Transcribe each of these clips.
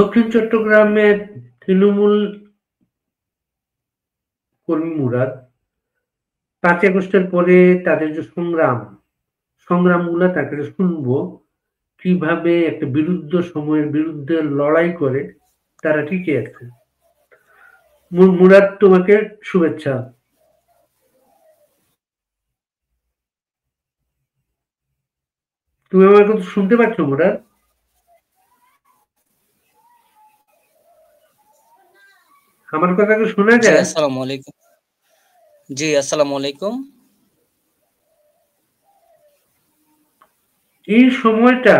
দক্ষিণ চট্টগ্রামের তৃণমূল কর্মী মুরাদ 5ই আগস্টের পরে তাদের যে সংগ্রামগুলো তার কাছে শুনবো কিভাবে একটা সময়ের বিরুদ্ধে লড়াই করে তারা টিকে আছে। মুরাদ, তোমাকে শুভেচ্ছা। তুমি আমার কথা শুনতে পাচ্ছ মুরাদ? আমার কথা কি শোনা জি, যায়? আসসালামু আলাইকুম। জি, আসসালামু আলাইকুম। এই সময়টা,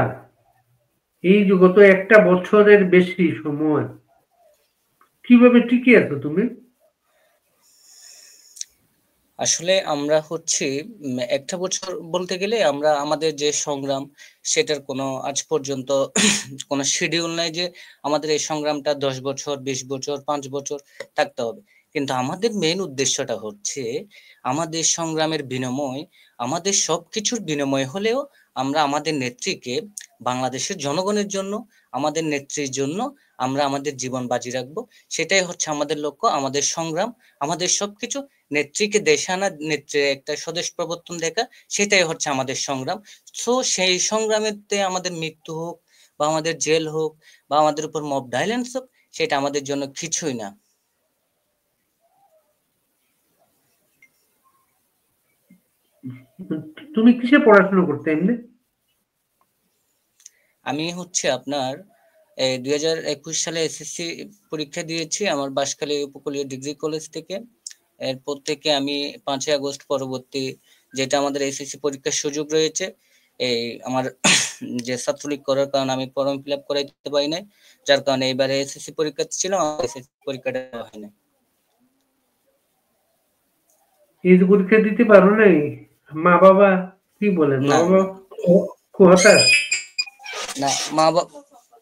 এই যে গত একটা বছরের বেশি সময়, কিভাবে টিকে আছো তুমি? আসলে আমরা হচ্ছি একটা বছর বলতে গেলে আমরা আমাদের যে সংগ্রাম সেটার কোনো আজ পর্যন্ত কোনো শিডিউল নাই যে আমাদের এই সংগ্রামটা 10 বছর, 20 বছর, 5 বছর থাকতে হবে। কিন্তু আমাদের মেইন উদ্দেশ্যটা হচ্ছে আমাদের সংগ্রামের বিনিময়, আমাদের সবকিছুর বিনিময় হলেও আমরা আমাদের নেত্রীকে বাংলাদেশের জনগণের জন্য, আমাদের নেত্রীর জন্য আমরা আমাদের জীবন বাজি রাখবো। সেটাই হচ্ছে আমাদের লক্ষ্য, আমাদের সংগ্রাম, আমাদের সবকিছু। নেত্রীকে দেশে আনা, নেত্রীর একটা স্বদেশ প্রবর্তন দেখা, সেটাই হচ্ছে আমাদের সংগ্রাম। সো সেই সংগ্রামেতে আমাদের মৃত্যু হোক বা আমাদের জেল হোক বা আমাদের উপর মব ভায়োলেন্স হোক, সেটা আমাদের জন্য কিছুই না। তুমি কিসে পড়াশোনা করতে এমনি? আমি হচ্ছে আপনার 2021 সালে এসএসসি পরীক্ষা দিয়েছি আমার বাঁশখালী উপকূলীয় ডিগ্রি কলেজ থেকে। এরপর থেকে আমি 5ই আগস্ট পরবর্তী যেটা আমাদের এসএসসি পরীক্ষার সুযোগ রয়েছে, এই আমার যে ছাত্রলীগ করার কারণে আমি ফর্ম ফিল আপ করাইতে পারি নাই, যার কারণে এবারে এসএসসি পরীক্ষা ছিল, এসএসসি পরীক্ষাটা দেওয়া হয় না। এই যে পরীক্ষা দিতে পারো নাই, মা বাবা কি বলে? মা না বাবা না খুব হতাশ? না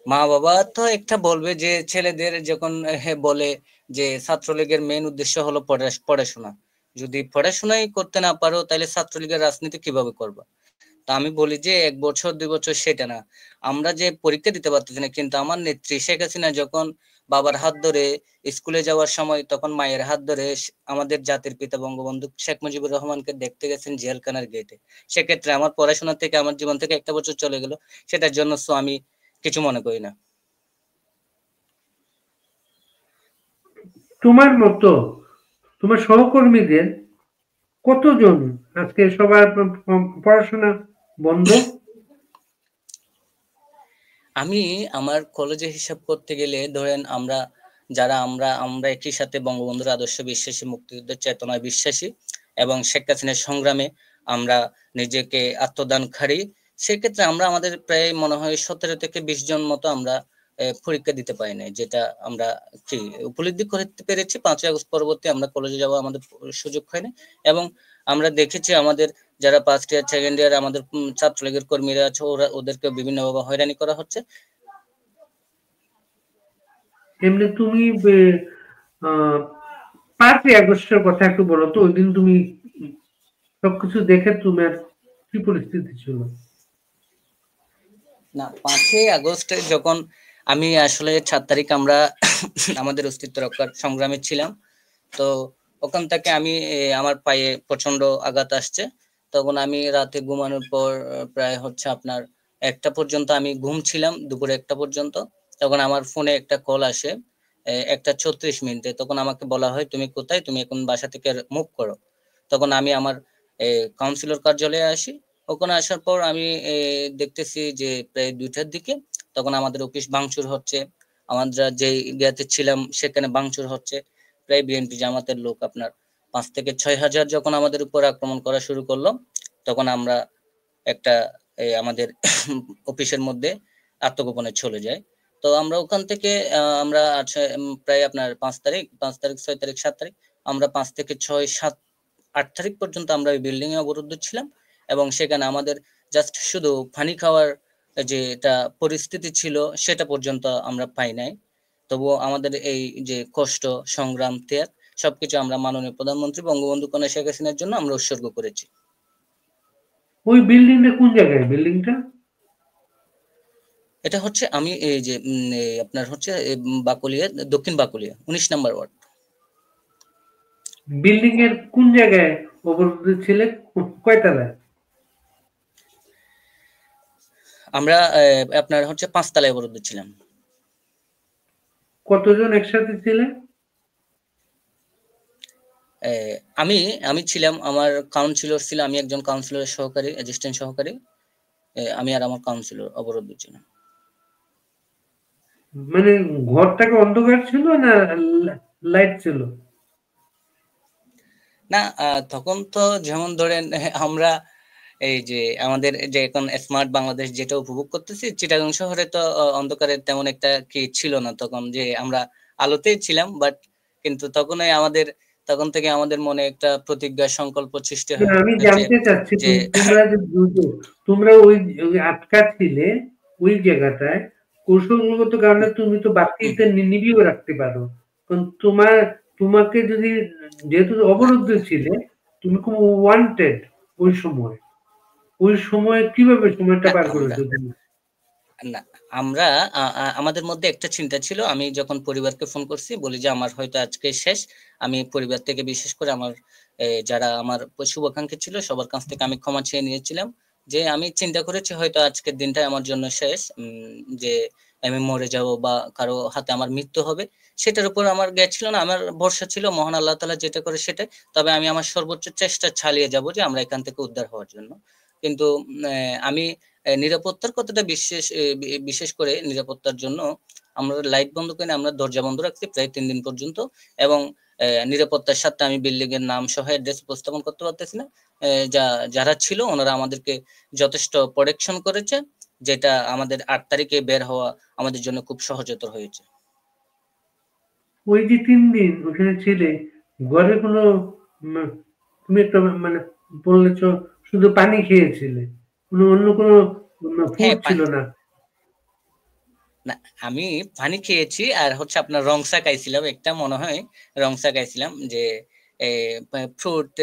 মা বাবা তো একটা বলবে যে ছেলেদের যখন বলে যে ছাত্রলীগের মেইন উদ্দেশ্য হলো পড়াশোনা, যদি পড়াশোনাই করতে না পারো তাহলে ছাত্রলীগের রাজনীতি কিভাবে করবা? তা আমি বলি যে 1 বছর 2 বছর সেটা না, আমরা যে পরীক্ষা দিতে পারতেছি না, কিন্তু আমার নেত্রী শেখ হাসিনা যখন বাবার হাত ধরে স্কুলে যাওয়ার সময় তখন মায়ের হাত ধরে আমাদের জাতির পিতা বঙ্গবন্ধু শেখ মুজিবুর রহমানকে দেখতে গেছেন জেলখানার গেটে। সেক্ষেত্রে আমার পড়াশোনা থেকে, আমার জীবন থেকে একটা বছর চলে গেল, সেটার জন্য সো আমি কিছু মনে করি না। তোমার মতো তোমার সহকর্মীদের কতজন আজকে সবার পড়াশোনা বন্ধ? আমি আমার কলেজে হিসাব করতে গেলে ধরেন আমরা যারা আমরা একই সাথে বঙ্গবন্ধুর আদর্শ বিশ্বাসী, মুক্তিযুদ্ধের চেতনায় বিশ্বাসী এবং শেখ হাসিনার সংগ্রামে আমরা নিজেকে আত্মদানকারী, সেক্ষেত্রে আমরা আমাদের প্রায় মনে হয় 17 থেকে 20 জন মতো আমরা পরীক্ষা দিতে পারি নাই, যেটা আমরা কি উপলব্ধি করতে পেরেছি। 5ই আগস্ট পরবর্তী আমরা কলেজে যাওয়া আমাদের সুযোগ হয়নি, এবং আমরা দেখেছি আমাদের যারা ফার্স্ট ইয়ার সেকেন্ড ইয়ার আমাদের ছাত্রলীগের কর্মীরা আছে, ওদেরকে বিভিন্নভাবে হয়রানি করা হচ্ছে। এমনি তুমি 5ই আগস্টের কথা একটু বলো তো। ওই দিন তুমি সবকিছু দেখে তোমার কি পরিস্থিতি ছিল? না, 5ই আগস্টে যখন আমি আসলে 7 তারিখ আমরা আমাদের অস্তিত্ব রক্ষার সংগ্রামে ছিলাম, তো ওখান থেকে আমি আমার পায়ে প্রচন্ড আঘাত আসছে। তখন আমি রাতে ঘুমানোর পর প্রায় হচ্ছে আপনার 1টা পর্যন্ত আমি ঘুমছিলাম, দুপুরে 1টা পর্যন্ত। তখন আমার ফোনে একটা কল আসে 1টা 34 মিনিটে। তখন আমাকে বলা হয় তুমি কোথায়, তুমি এখন বাসা থেকে মুভ করো। তখন আমি আমার কাউন্সিলর কার্যালয়ে আসি। ওখানে আসার পর আমি দেখতেছি যে প্রায় 2টার দিকে তখন আমাদের অফিস ভাঙচুর হচ্ছে, আমরা যে এরিয়াতে ছিলাম সেখানে ভাঙচুর হচ্ছে। প্রায় বিএনপি জামাতের লোক আপনার 5 থেকে 6 হাজার যখন আমাদের উপর আক্রমণ করা শুরু করলো, তখন আমরা একটা আমাদের অফিসের মধ্যে আত্মগোপনে চলে যায়। তো আমরা ওখান থেকে আমরা প্রায় আপনার 5 তারিখ 6 তারিখ 7 তারিখ আমরা 5 থেকে 6 7 8 তারিখ পর্যন্ত আমরা ওই বিল্ডিং এ অবরুদ্ধ ছিলাম, এবং সেখানে আমাদের জাস্ট শুধু পানি খাওয়ার যে এটা পরিস্থিতি ছিল সেটা পর্যন্ত আমরা পাই নাই। তবুও আমাদের এই যে কষ্ট, সংগ্রাম, ত্যাগ সবকিছু আমরা মাননীয় প্রধানমন্ত্রী বঙ্গবন্ধু কন্যা শেখ হাসিনার জন্য আমরা উৎসর্গ করেছি। ওই বিল্ডিংটা কোন জায়গায়? বিল্ডিংটা এটা হচ্ছে আমি এই যে আপনার হচ্ছে বাকলিয়া, দক্ষিণ বাকলিয়া 19 নাম্বার ওয়ার্ড। বিল্ডিং এর কোন জায়গায় অবরোধ ছিলে, কয় তলায়? আমরা আপনার হচ্ছে 5 তলায় অবরুদ্ধ ছিলাম। কতজন একসাথে ছিলে? আমি আমি ছিলাম, আমার কাউন্সিলর ছিল, আমি একজন কাউন্সিলরের সহকারী, অ্যাসিস্ট্যান্ট সহকারী। আমি আর আমার কাউন্সিলর অবরুদ্ধ ছিলাম। মানে ঘরটাকে অন্ধকার ছিল না লাইট ছিল? না তখন তো যেমন ধরেন আমরা এই যে আমাদের যে এখন স্মার্ট বাংলাদেশ যেটা উপভোগ করতেছি, চিটাগাং শহরে তো অন্ধকারের তেমন একটা কি ছিল না তখন, যে আমরা আলোতেই ছিলাম। বাট কিন্তু তখন থেকে আমাদের মনে একটা প্রতিজ্ঞা সংকল্প সৃষ্টি না, আমি হয়েছে জানতে চাচ্ছি যে তোমরা যে তোমরা ওই আটকা ছিলে ওই জায়গাটায়, কৌশলগত কারণে তুমি তো বাতিটা নিভিয়েও রাখতে পারো। কারণ তোমাকে যদি, যেহেতু না অবরুদ্ধ ছিলে, তুমি খুব ওয়ান্টেড ওই সময়। ওই সময় কিভাবে সময়টা না পার আমরা করেছো তুমি? না আমরা আমাদের মধ্যে একটা চিন্তা ছিল। আমি যখন পরিবারকে ফোন করছি, বলি যে আমার হয়তো আজকে শেষ। আমি পরিবার থেকে, বিশেষ করে আমার যারা আমার শুভাকাঙ্ক্ষী ছিল, সবার কাছ থেকে আমি ক্ষমা চেয়ে নিয়েছিলাম। যে আমি চিন্তা করেছি হয়তো আজকের দিনটাই আমার জন্য শেষ, যে আমি মরে যাব বা কারো হাতে আমার মৃত্যু হবে। সেটার উপর আমার জ্ঞান ছিল না, আমার ভরসা ছিল মহান আল্লাহ তাআলা যেটা করে সেটাই। তবে আমি আমার সর্বোচ্চ চেষ্টা চালিয়ে যাব যে আমরা এখান থেকে উদ্ধার হওয়ার জন্য। কিন্তু আমি নিরাপত্তার কথাটা বিশেষ করে নিরাপত্তার জন্য আমরা লাইট বন্ধ করে আমরা দরজা বন্ধ রাখছি প্রায় 3 দিন পর্যন্ত। এবং নিরাপত্তার সাথে আমি বিল্ডিং এর নাম সহ অ্যাড্রেস উপস্থাপন করতে পারতেছি না। যারা ছিল ওনারা আমাদেরকে যথেষ্ট প্রোটেকশন করেছে, যেটা আমাদের 8 তারিখে বের হওয়া আমাদের জন্য খুব সহজতর হয়েছে। ওই যে 3 দিন ওখানে ছিলে, ঘরে কোনো তুমি একটা মানে বলেছ শুধু পানি খেয়েছিলে, অন্য কোনো ফুড হ্যাঁ, ছিল না? না আমি পানি খেয়েছি আর হচ্ছে আপনার রংসা খাইছিলাম একটা, মনে হয় রংসা খাইছিলাম। যে ফ্রুট,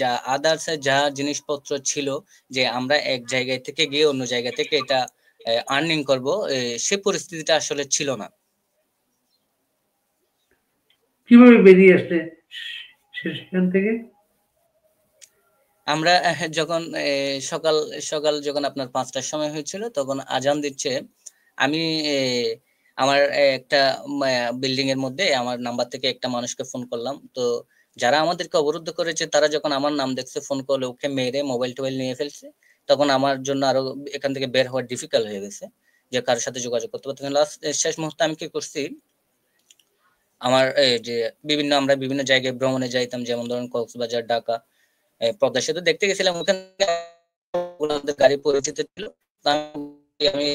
যা আদার্স যা জিনিসপত্র ছিল, যে আমরা এক জায়গায় থেকে গিয়ে অন্য জায়গা থেকে এটা আর্নিং করব, সে পরিস্থিতিটা আসলে ছিল না। কিভাবে বেরিয়ে আসলে সেখান থেকে? আমরা যখন সকাল সকাল যখন আপনার 5টার সময় হয়েছিল, তখন আজান দিচ্ছে। আমি আমার একটা বিল্ডিং এর মধ্যে আমার নাম্বার থেকে একটা মানুষকে ফোন করলাম। তো যারা আমাদেরকে অবরুদ্ধ করেছে তারা যখন আমার নাম দেখছে, ফোন করলে ওকে মেরে মোবাইল টোবাইল নিয়ে ফেলছে। তখন আমার জন্য আরো এখান থেকে বের হওয়া ডিফিকাল্ট হয়ে গেছে, যে কারোর সাথে যোগাযোগ করতে পারতাম না। লাস্ট শেষ মুহূর্তে আমি কি করছি, আমার যে আমরা বিভিন্ন জায়গায় ভ্রমণে যাইতাম, যেমন ধরুন কক্সবাজার, ঢাকা, পদ্মা সেতু দেখতে গেছিলাম। ওখানে আমাদের গাড়ি পরিচিত ছিল। তো আমি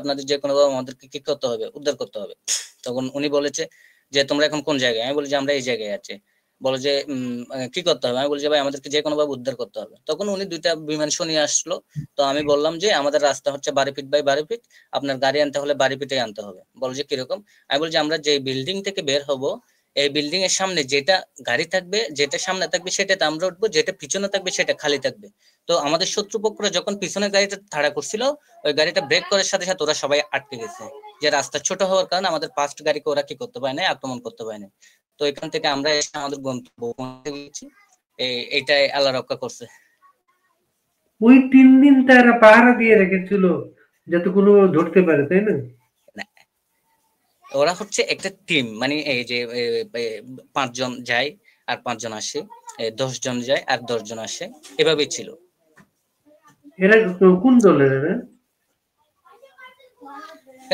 আপনাদের যে কোনো ভাবে আমাদেরকে কি করতে হবে, উদ্ধার করতে হবে। তখন উনি বলেছে যে তোমরা এখন কোন জায়গায়? আমি বলি যে আমরা এই জায়গায় আছি। বলে যে কি করতে হবে? আমি বলি যে ভাই আমাদেরকে যে কোনো ভাবে উদ্ধার করতে হবে। তখন উনি 2টা বিমান নিয়ে আসলো। তো আমি বললাম যে আমাদের রাস্তা হচ্ছে 12 ফিট বাই 12 ফিট, আপনার গাড়ি আনতে হলে 12 ফিটে আনতে হবে। বলে যে কিরকম? আমি বলি যে আমরা যে বিল্ডিং থেকে বের হব, এই বিল্ডিং এর সামনে যেটা গাড়ি থাকবে, যেটা সামনে থাকবে সেটাতে আমরা উঠবো, যেটা পিছনে থাকবে সেটা খালি থাকবে। তো আমাদের শত্রুপক্ষরা যখন পিছনের গাড়িটা তাড়া করছিল, ওই গাড়িটা ব্রেক করার সাথে সাথে ওরা সবাই আটকে গেছে। যে রাস্তা ছোট হওয়ার কারণে আমাদের ফার্স্ট গাড়িকে ওরা কি করতে পারে না, আক্রমণ করতে পারে না। তো এখান থেকে আমরা এসে আমাদের গন্তব্য পৌঁছে গেছি। এইটাই আল্লাহ রক্ষা করছে। ওই 3 দিন তারা পাহারা দিয়ে রেখেছিল যাতে কোনোভাবে ধরতে পারে, তাই না? না, ওরা হচ্ছে একটা টিম, মানে এই যে 5 জন যায় আর 5 জন আসে, 10 জন যায় আর 10 জন আসে, এভাবেই ছিল। এরা কোন দলের এরা?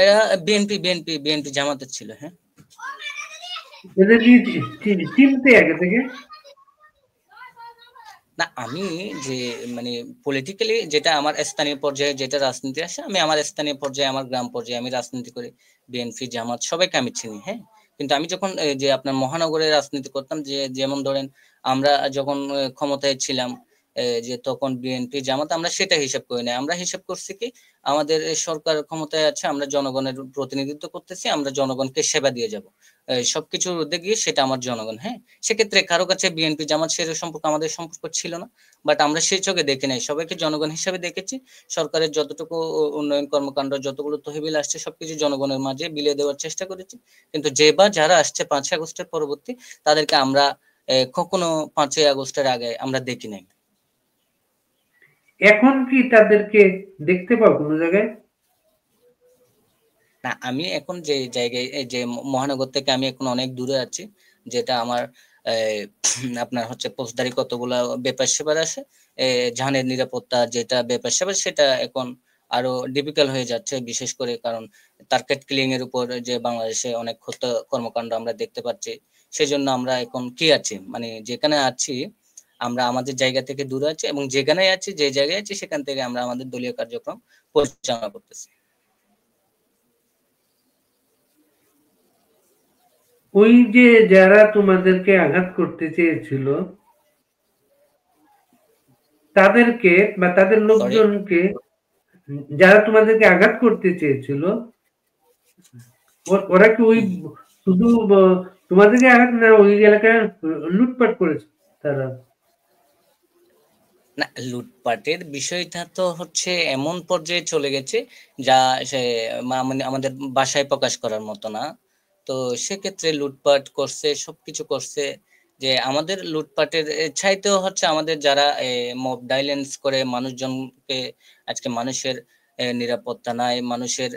এরা বিএনপি জামাতের ছিল। হ্যাঁ, এদের কি চিনতে আগে থেকে? না আমি যে মানে পলিটিক্যালি যেটা আমার স্থানীয় পর্যায়ে যেটা রাজনীতি আসে, আমি আমার স্থানীয় পর্যায়ে, আমার গ্রাম পর্যায়ে আমি রাজনীতি করি। বিএনপি জামাত সবাইকে আমি চিনি। হ্যাঁ, কিন্তু আমি যখন যে আপনার মহানগরে রাজনীতি করতাম, যে যেমন ধরেন আমরা যখন ক্ষমতায় ছিলাম, যে তখন বিএনপি জামাত আমরা সেটা হিসাব করি না। আমরা হিসাব করছি কি আমাদের সরকার ক্ষমতায় আছে, আমরা জনগণের প্রতিনিধিত্ব করতেছি, আমরা জনগণকে সেবা দিয়ে যাব। সবকিছুর ঊর্ধ্বে গিয়ে সেটা আমার জনগণ। হ্যাঁ, সেক্ষেত্রে কারো কাছে বিএনপি জামাত সে সম্পর্ক আমাদের সম্পর্ক ছিল না, বাট আমরা সেই চোখে দেখি নাই, সবাইকে জনগণ হিসাবে দেখেছি। সরকারের যতটুকু উন্নয়ন কর্মকাণ্ড, যতগুলো তহবিল আসছে সবকিছু জনগণের মাঝে বিলিয়ে দেওয়ার চেষ্টা করেছি। কিন্তু যে বা যারা আসছে 5ই আগস্টের পরবর্তী, তাদেরকে আমরা কখনো 5ই আগস্টের আগে আমরা দেখি নাই। এখন কি তাদেরকে দেখতে পাও কোনো জায়গায়? না, আমি এখন যে জায়গায় যে মহানগর থেকে আমি এখন অনেক দূরে আছি, যেটা আমার আপনার হচ্ছে ফৌজদারি কতগুলা ব্যাপার স্যাপার আছে, জাহানের নিরাপত্তা যেটা ব্যাপার স্যাপার সেটা এখন আরো ডিফিকাল্ট হয়ে যাচ্ছে, বিশেষ করে কারণ টার্গেট কিলিং এর উপর যে বাংলাদেশে অনেক হত্যা কর্মকাণ্ড আমরা দেখতে পাচ্ছি। সেজন্য আমরা এখন কি আছি, মানে যেখানে আছি আমরা আমাদের জায়গা থেকে দূরে আছি, এবং যেখানে আছি যে জায়গায় আছি সেখান থেকে আমরা আমাদের দলীয় কার্যক্রম পরিচালনা করতেছি। ওই যে যারা তোমাদেরকে আঘাত করতে চেয়েছিল তাদেরকে বা তাদের সরি, লোকজনকে, যারা তোমাদেরকে আঘাত করতে চেয়েছিল, ওরা কি ওই শুধু তোমাদেরকে আঘাত, না ওই এলাকায় লুটপাট করেছে তারা? না, লুটপাটের বিষয়টা তো হচ্ছে এমন পর্যায়ে চলে গেছে যা সে মানে আমাদের বাসায় প্রকাশ করার মতো না। তো সেক্ষেত্রে লুটপাট করছে, সবকিছু করছে। যে আমাদের লুটপাটের চাইতেও হচ্ছে আমাদের যারা মব ভায়োলেন্স করে মানুষজনকে, আজকে মানুষের নিরাপত্তা নাই, মানুষের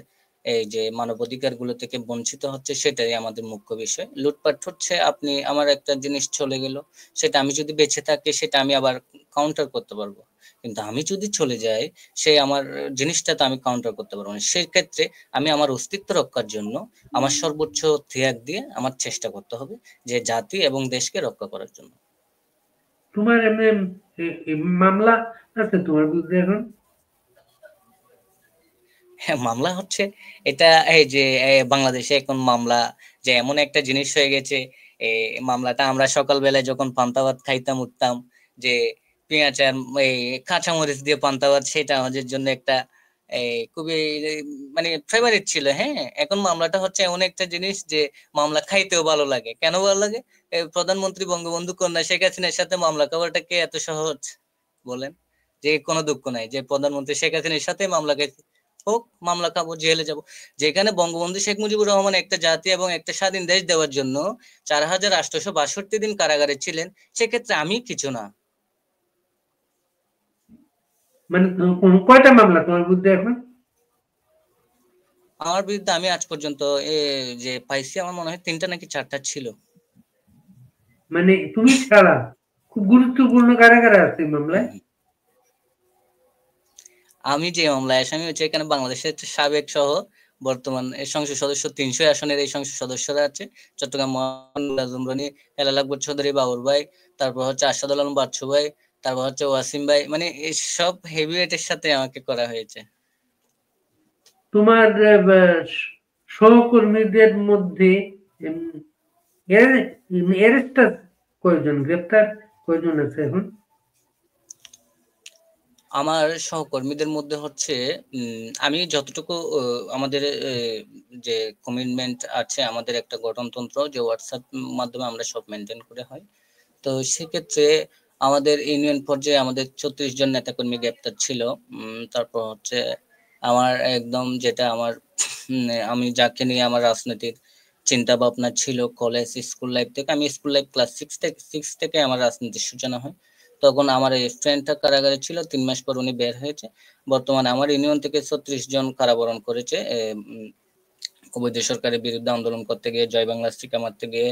এই যে মানবাধিকার গুলো থেকে বঞ্চিত হচ্ছে, সেটাই আমাদের মুখ্য বিষয়। লুটপাট হচ্ছে আপনি আমার একটা জিনিস চলে গেল, সেটা আমি যদি বেঁচে থাকি সেটা আমি আবার কাউন্টার করতে পারবো, কিন্তু আমি যদি চলে যাই সেই আমার জিনিসটা তো আমি কাউন্টার করতে পারবো না। সেক্ষেত্রে আমি আমার অস্তিত্ব রক্ষার জন্য আমার সর্বোচ্চ ত্যাগ দিয়ে আমার চেষ্টা করতে হবে যে জাতি এবং দেশকে রক্ষা করার জন্য। তোমার এমনি মামলা আছে তোমার বিরুদ্ধে এখন? হ্যাঁ, মামলা হচ্ছে এটা, এই যে বাংলাদেশে এখন মামলা যে এমন একটা জিনিস হয়ে গেছে, এই মামলাটা আমরা সকালবেলায় যখন পান্তা ভাত খাইতাম উঠতাম, যে পেঁয়াজ আর এই কাঁচামরিচ দিয়ে পান্তা ভাত, সেটা আমাদের জন্য একটা খুবই মানে ফেভারিট ছিল। হ্যাঁ, এখন মামলাটা হচ্ছে এমন একটা জিনিস যে মামলা খাইতেও ভালো লাগে। কেন ভালো লাগে? প্রধানমন্ত্রী বঙ্গবন্ধু কন্যা শেখ হাসিনার সাথে মামলা করাটা কি এত সহজ বলেন? যে কোনো দুঃখ নাই যে প্রধানমন্ত্রী শেখ হাসিনার সাথে মামলা হোক, মামলা খাবো, জেলে যাব। যেখানে বঙ্গবন্ধু শেখ মুজিবুর রহমান একটা জাতি এবং একটা স্বাধীন দেশ দেওয়ার জন্য 4862 দিন কারাগারে ছিলেন, সেক্ষেত্রে আমি কিছু না। মানে কয়টা মামলা তোমার বিরুদ্ধে এখন? আমার বিরুদ্ধে আমি আজ পর্যন্ত যে পাইছি, আমার মনে হয় 3টা নাকি 4টা ছিল। মানে তুমি ছাড়া খুব গুরুত্বপূর্ণ কারা কারা আছে এই মামলায়? আমি যে মামলায় আসামি হচ্ছে, এখানে বাংলাদেশের সাবেক সহ বর্তমান সংসদ সদস্য 300 আসনের এই সংসদ সদস্যরা আছে। চট্টগ্রাম মহানগর আজম রনি, হেলাল আকবর চৌধুরী বাবুর ভাই, তারপর হচ্ছে আসাদুল আলম বাচ্চু ভাই, তারপর হচ্ছে ওয়াসিম ভাই, মানে এই সব হেভিওয়েটের সাথে আমাকে করা হয়েছে। তোমার সহকর্মীদের মধ্যে অ্যারেস্টার কয়জন, গ্রেপ্তার কয়জন আছে এখন? আমার সহকর্মীদের মধ্যে হচ্ছে আমি যতটুকু আমাদের যে কমিটমেন্ট আছে, আমাদের একটা গঠনতন্ত্র যে হোয়াটসঅ্যাপ মাধ্যমে আমরা সব মেনটেন করে হয়। তো সেক্ষেত্রে আমাদের ইউনিয়ন পর্যায়ে আমাদের 34 জন নেতাকর্মী গ্রেপ্তার ছিল। তারপর হচ্ছে আমার একদম যেটা আমার আমি যাকে নিয়ে আমার রাজনৈতিক চিন্তা ভাবনা ছিল কলেজ স্কুল লাইফ থেকে, আমি স্কুল লাইফ ক্লাস 6 থেকে আমার রাজনীতির সূচনা হয়। তখন আমার এই ফ্রেন্ডটা কারাগারে ছিল, 3 মাস পর উনি বের হয়েছে। বর্তমানে আমার ইউনিয়ন থেকে 36 জন কারাবরণ করেছে অবৈধ সরকারের বিরুদ্ধে আন্দোলন করতে গিয়ে, জয় বাংলা স্টিকার মারতে গিয়ে,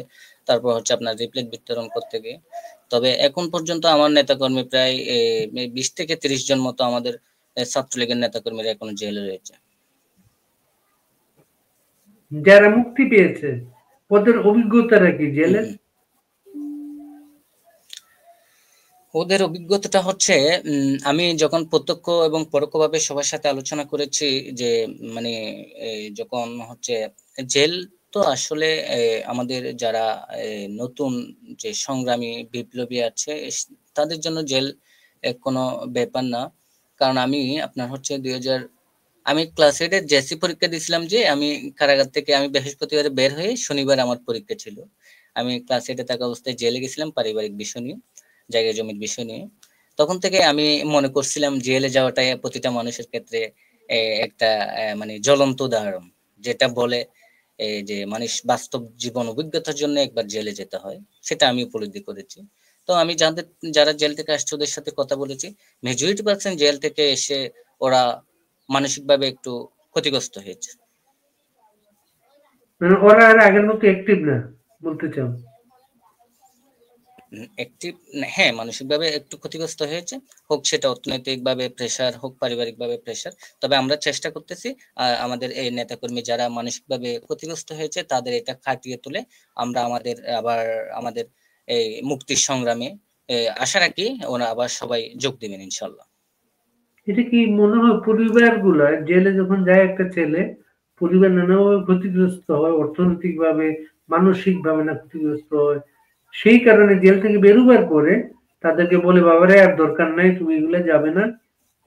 তারপর হচ্ছে আপনার রিপ্লেট বিতরণ করতে গিয়ে। তবে এখন পর্যন্ত আমার নেতাকর্মী প্রায় 20 থেকে 30 জন মতো আমাদের ছাত্রলীগের নেতাকর্মীরা এখনো জেলে রয়েছে। যারা মুক্তি পেয়েছে ওদের অভিজ্ঞতাটা কি হুম, জেলের? হুম। ওদের অভিজ্ঞতাটা হচ্ছে আমি যখন প্রত্যক্ষ এবং পরোক্ষভাবে সবার সাথে আলোচনা করেছি যে মানে যখন হচ্ছে জেল, তো আসলে আমাদের যারা নতুন যে সংগ্রামী বিপ্লবী আছে তাদের জন্য জেল কোনো ব্যাপার না। কারণ আমি আপনার হচ্ছে আমি ক্লাস 8 এর জেসি পরীক্ষা দিয়েছিলাম, যে আমি কারাগার থেকে আমি বৃহস্পতিবারে বের হয়ে শনিবার আমার পরীক্ষা ছিল। আমি ক্লাস 8 এ থাকা অবস্থায় জেলে গেছিলাম পারিবারিক বিষয় নিয়ে, জায়গা জমির বিষয় নিয়ে। তখন থেকে আমি মনে করছিলাম জেলে যাওয়াটাই প্রতিটা মানুষের ক্ষেত্রে একটা মানে জ্বলন্ত উদাহরণ, যেটা বলে যে মানুষ বাস্তব জীবন অভিজ্ঞতার জন্য একবার জেলে যেতে হয়, সেটা আমি উপলব্ধি করেছি। তো আমি যারা জেল থেকে আসছে ওদের সাথে কথা বলেছি, মেজরিটি পার্সেন্ট জেল থেকে এসে ওরা মানসিকভাবে একটু ক্ষতিগ্রস্ত হয়েছে। মানে ওরা আর আগের মতো অ্যাক্টিভ না বলতে চাও? অ্যাক্টিভ, হ্যাঁ, মানসিকভাবে একটু ক্ষতিগ্রস্ত হয়েছে, হোক সেটা অর্থনৈতিকভাবে প্রেশার, হোক পারিবারিকভাবে প্রেশার। তবে আমরা চেষ্টা করতেছি আমাদের এই নেতাকর্মী যারা মানসিকভাবে ক্ষতিগ্রস্ত হয়েছে তাদের এটা কাটিয়ে তুলে আমরা আমাদের এই মুক্তির সংগ্রামে আশা রাখি ওরা আবার সবাই যোগ দিবেন ইনশাল্লাহ। এটা কি মনে হয় পরিবারগুলা জেলে যখন যায় একটা ছেলে, পরিবার নানাভাবে ক্ষতিগ্রস্ত হয়, অর্থনৈতিকভাবে, মানসিকভাবে না ক্ষতিগ্রস্ত হয়। সেই কারণে জেল থেকে বেরোবার পরে তাদেরকে বলে, বাবারে আর দরকার নাই, তুমি এগুলা যাবে না।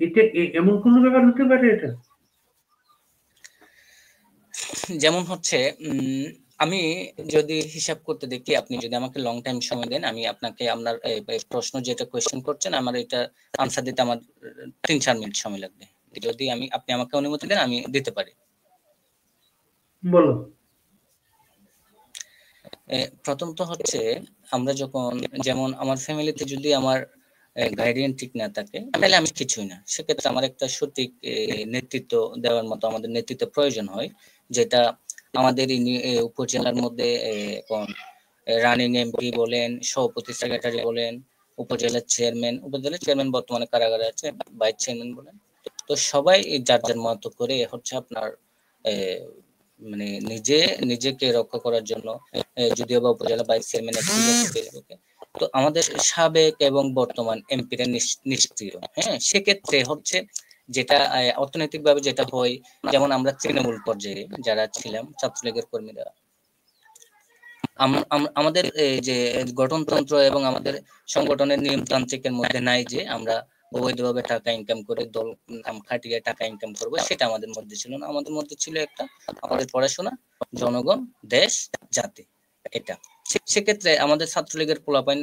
এটা এমন কোনো ব্যাপার হতে পারে এটা? যেমন হচ্ছে আমি যদি হিসাব করতে দেখি, আপনি যদি আমাকে লং টাইম সময় দেন, আমি আপনাকে আপনার প্রশ্ন যেটা কোয়েশ্চেন করছেন আমার এটা আনসার দিতে আমার 3-4 মিনিট সময় লাগবে। যদি আপনি আমাকে অনুমতি দেন আমি দিতে পারি। বলো। প্রথমত হচ্ছে আমরা যখন, যেমন আমার ফ্যামিলিতে যদি আমার গাইডিয়ান ঠিক না থাকে তাহলে আমি কিছুই না। সেক্ষেত্রে আমার একটা সঠিক নেতৃত্ব দেওয়ার মতো আমাদের নেতৃত্ব প্রয়োজন হয়, যেটা আমাদের উপজেলার মধ্যে এখন রানিং এমপি বলেন, সভাপতি সেক্রেটারি বলেন, উপজেলার চেয়ারম্যান বর্তমানে কারাগারে আছে, ভাইস চেয়ারম্যান বলেন। তো সবাই যার যার মতো করে হচ্ছে আপনার মানে নিজেকে রক্ষা করার জন্য, যদিও বা উপজেলা ভাইস চেয়ারম্যান ফেসবুকে, তো আমাদের সাবেক এবং বর্তমান এমপিরা নিষ্ক্রিয়। হ্যাঁ, সেক্ষেত্রে হচ্ছে যেটা অর্থনৈতিকভাবে যেটা হয়, যেমন আমরা তৃণমূল পর্যায়ে যারা ছিলাম ছাত্রলীগের কর্মীরা, আমাদের যে গঠনতন্ত্র এবং আমাদের সংগঠনের নিয়মতান্ত্রিকের মধ্যে নাই যে আমরা অবৈধভাবে টাকা ইনকাম করে দল খাটিয়ে টাকা ইনকাম করব, সেটা আমাদের মধ্যে ছিল না। আমাদের মধ্যে ছিল একটা, আমাদের পড়াশোনা, জনগণ, দেশ, জাতি, এটা। সেক্ষেত্রে আমাদের ছাত্রলীগের পোলাপাইন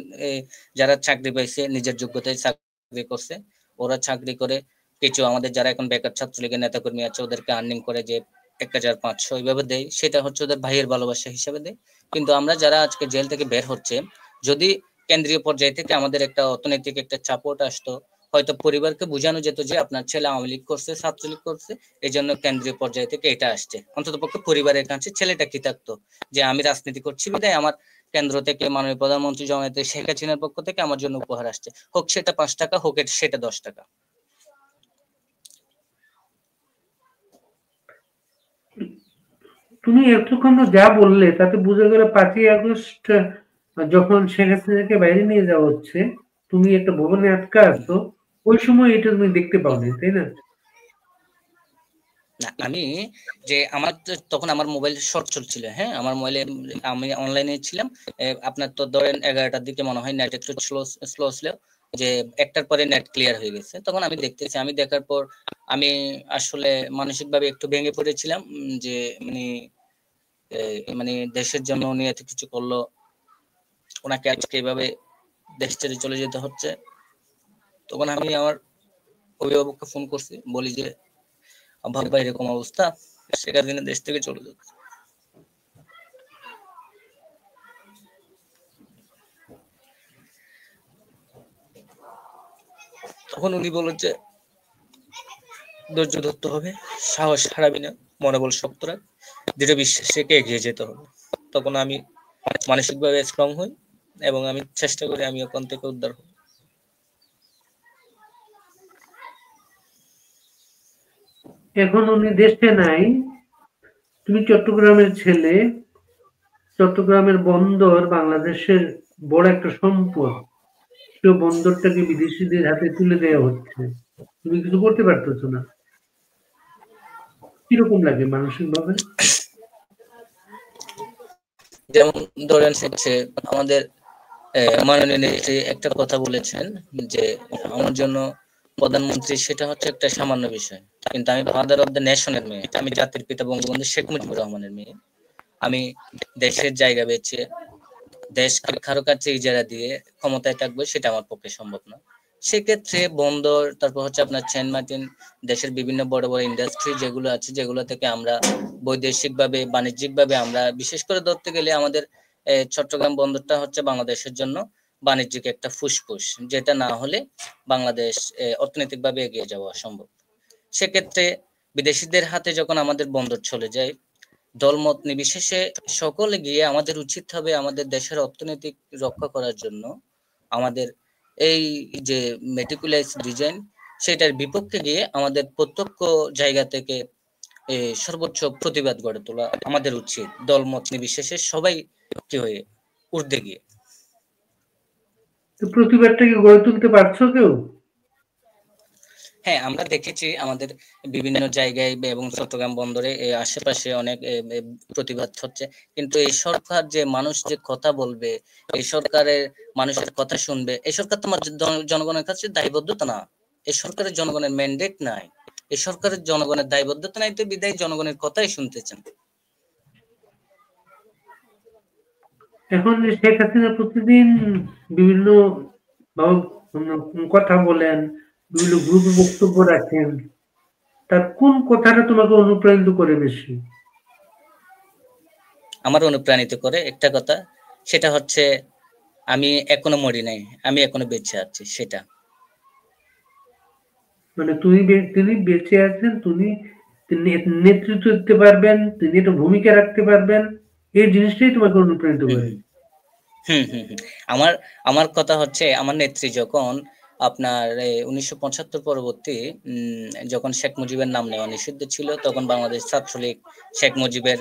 যারা চাকরি পাইছে, নিজের যোগ্যতায় চাকরি করছে, ওরা চাকরি করে কিছু আমাদের যারা এখন বেকার ছাত্রলীগের নেতাকর্মী আছে ওদেরকে আর্নিং করে যে 1500 এইভাবে দেয়, সেটা হচ্ছে ওদের ভাইয়ের ভালোবাসা হিসেবে দেয়। কিন্তু আমরা যারা আজকে জেল থেকে বের হচ্ছে, যদি কেন্দ্রীয় পর্যায় থেকে আমাদের একটা অর্থনৈতিক একটা সাপোর্ট আসতো, হয়তো পরিবারকে বোঝানো যেত যে আপনার ছেলে আওয়ামী লীগ করছে, ছাত্রলীগ করছে, এই জন্য কেন্দ্রীয় পর্যায় থেকে এটা আসছে, অন্তত পক্ষে পরিবারের কাছে ছেলেটা কি থাকতো যে আমি রাজনীতি করছি বিধায় আমার কেন্দ্র থেকে মাননীয় প্রধানমন্ত্রী জননেত্রী শেখ হাসিনার পক্ষ থেকে আমার জন্য উপহার আসছে, হোক সেটা 5 টাকা, হোক সেটা 10 টাকা। তুমি এতক্ষণ যা বললে তাতে বোঝা গেল 5ই আগস্ট যখন শেখ হাসিনাকে বাইরে নিয়ে যাওয়া হচ্ছে, তুমি একটা ভবনে আটকা আছো, ওই সময় এটা তুমি দেখতে পাওনি, তাই না? না, আমি যে আমার তখন আমার মোবাইল শর্ট চলছিল। হ্যাঁ, আমার মোবাইলে আমি অনলাইনে ছিলাম। আপনার তো ধরেন 11টার দিকে মনে হয় নেট একটু স্লো ছিল, যে একটার পরে নেট ক্লিয়ার হয়ে গেছে। তখন আমি দেখতেছি, আমি দেখার পর আমি আসলে মানসিকভাবে একটু ভেঙে পড়েছিলাম, যে মানে দেশের জন্য উনি এত কিছু করলো, ওনাকে আজকে এভাবে দেশ ছেড়ে চলে যেতে হচ্ছে। তখন আমি আমার অভিভাবককে ফোন করছি, বলি যে ভাববা এরকম অবস্থা, শেখ হাসিনা দেশ থেকে চলে যাচ্ছে। তখন উনি বলেছে ধৈর্য ধরতে হবে, সাহস হারাবি না, মনোবল শক্ত রাখ, দৃঢ় বিশ্বাস রেখে এগিয়ে যেতে হবে। তখন আমি মানসিকভাবে স্ট্রং হই এবং আমি চেষ্টা করি আমি ওখান থেকে উদ্ধার হব। এখন উনি দেশে নাই, তুমি চট্টগ্রামের ছেলে, চট্টগ্রামের বন্দর বাংলাদেশের বড় একটা সম্পদ, সেই বন্দরটাকে বিদেশিদের হাতে তুলে দেওয়া হচ্ছে, তুমি কিছু করতে পারতেছো না। কিরকম লাগে মানসিক ভাবে? যেমন ধরেন হচ্ছে আমাদের মাননীয় নেত্রী একটা কথা বলেছেন যে আমার জন্য প্রধানমন্ত্রী সেটা হচ্ছে একটা সামান্য বিষয়, কিন্তু আমি ফাদার অফ দ্য নেশনের মেয়ে, আমি জাতির পিতা বঙ্গবন্ধু শেখ মুজিবুর রহমানের মেয়ে। আমি দেশের জায়গা বেচে দেশকে কারো কাছে ইজারা দিয়ে ক্ষমতায় থাকবো, সেটা আমার পক্ষে সম্ভব না। সেক্ষেত্রে বন্দর, তারপর হচ্ছে আপনার সেন্ট মার্টিন, দেশের বিভিন্ন বড় বড় ইন্ডাস্ট্রি যেগুলো আছে, যেগুলো থেকে আমরা বৈদেশিক ভাবে বাণিজ্যিক ভাবে আমরা বিশেষ করে ধরতে গেলে আমাদের চট্টগ্রাম বন্দরটা হচ্ছে বাংলাদেশের জন্য বাণিজ্যিক একটা ফুসফুস, যেটা না হলে বাংলাদেশ অর্থনৈতিক ভাবে এগিয়ে যাওয়া অসম্ভব। সেক্ষেত্রে বিদেশিদের হাতে যখন আমাদের বন্দর চলে যায়, দলমত নির্বিশেষে সকলে গিয়ে আমাদের উচিত হবে আমাদের দেশের অর্থনৈতিক রক্ষা করার জন্য আমাদের এই যে মেটিকুলাস ডিজাইন, সেটার বিপক্ষে গিয়ে আমাদের প্রত্যক্ষ জায়গা থেকে সর্বোচ্চ প্রতিবাদ গড়ে তোলা আমাদের উচিত, দলমত নির্বিশেষে সবাই কি হয়ে ঊর্ধ্বে গিয়ে। প্রতিবাদটা কি গড়ে তুলতে পারছো কেউ? হ্যাঁ, আমরা দেখেছি আমাদের বিভিন্ন জায়গায় এবং চট্টগ্রাম বন্দরে আশেপাশে অনেক প্রতিবাদ হচ্ছে, কিন্তু এই সরকার যে মানুষ যে কথা বলবে, এই সরকারের মানুষের কথা শুনবে, এই সরকার তোমার জনগণের কাছে দায়বদ্ধতা না, এই সরকারের জনগণের ম্যান্ডেট নাই, এই সরকারের জনগণের দায়বদ্ধতা নাই, তো বিদায় জনগণের কথাই শুনতেছেন। এখন যে শেখ হাসিনা প্রতিদিন বিভিন্ন কথা বলেন, বিভিন্ন গ্রুপে বক্তব্য রাখেন, তার কোন কথাটা তোমাকে অনুপ্রাণিত করে বেশি? আমার অনুপ্রাণিত করে একটা কথা, সেটা হচ্ছে আমি এখনো মরি নাই, আমি এখনো বেঁচে আছি, সেটা। মানে তিনি বেঁচে আছেন, তিনি নেতৃত্ব দিতে পারবেন, তিনি একটা ভূমিকা রাখতে পারবেন, এই জিনিসটাই তোমাকে অনুপ্রাণিত করে। হুম হুম হুম আমার আমার কথা হচ্ছে, আমার নেত্রী যখন আপনার 1975 পরবর্তী যখন শেখ মুজিবের নাম নেওয়া নিষিদ্ধ ছিল, তখন বাংলাদেশ ছাত্রলীগ শেখ মুজিবের